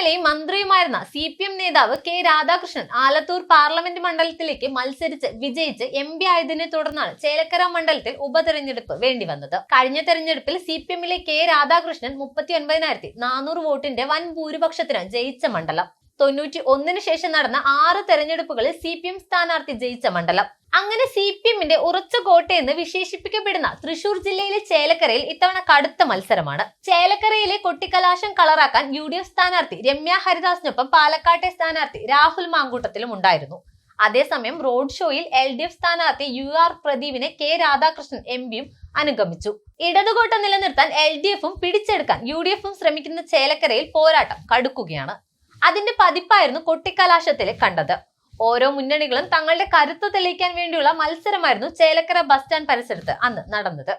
എംഎൽഎയും മന്ത്രിയുമായിരുന്ന CPM നേതാവ് K Radhakrishnan Alathur parliament മണ്ഡലത്തിലേക്ക് മത്സരിച്ച് വിജയിച്ച് MP ആയതിനെ തുടർന്നാണ് ചേലക്കര മണ്ഡലത്തിൽ ഉപതെരഞ്ഞെടുപ്പ് വേണ്ടിവന്നത്. കഴിഞ്ഞ തെരഞ്ഞെടുപ്പിൽ CPMലെ കെ രാധാകൃഷ്ണൻ 39,400 വോട്ടിന്റെ വൻ ഭൂരിപക്ഷത്തിന് ജയിച്ച മണ്ഡലം. 91 ശേഷം നടന്ന 6 തെരഞ്ഞെടുപ്പുകളിൽ CPM സ്ഥാനാർത്ഥി ജയിച്ച മണ്ഡലം. അങ്ങനെ CPMന്റെ ഉറച്ച കോട്ടയെന്ന് വിശേഷിപ്പിക്കപ്പെടുന്ന തൃശൂർ ജില്ലയിലെ ചേലക്കരയിൽ ഇത്തവണ കടുത്ത മത്സരമാണ്. ചേലക്കരയിലെ കൊട്ടിക്കലാശം കളറാക്കാൻ UDF സ്ഥാനാർത്ഥി രമ്യ ഹരിദാസിനൊപ്പം പാലക്കാട്ടെ സ്ഥാനാർത്ഥി രാഹുൽ മാങ്കൂട്ടത്തിലും ഉണ്ടായിരുന്നു. അതേസമയം റോഡ് ഷോയിൽ LDF സ്ഥാനാർത്ഥി UR പ്രദീപിനെ കെ രാധാകൃഷ്ണൻ MPയും അനുഗമിച്ചു. ഇടതുകോട്ട നിലനിർത്താൻ LDFും പിടിച്ചെടുക്കാൻ UDFും ശ്രമിക്കുന്ന ചേലക്കരയിൽ പോരാട്ടം കടുക്കുകയാണ്. അതിന്റെ പതിപ്പായിരുന്നു കൊട്ടിക്കലാശത്തിൽ കണ്ടത്. ഓരോ മുന്നണികളും തങ്ങളുടെ കരുത്ത് തെളിയിക്കാൻ വേണ്ടിയുള്ള മത്സരമായിരുന്നു ചേലക്കര ബസ് സ്റ്റാൻഡ് പരിസരത്ത് അന്ന് നടന്നത്.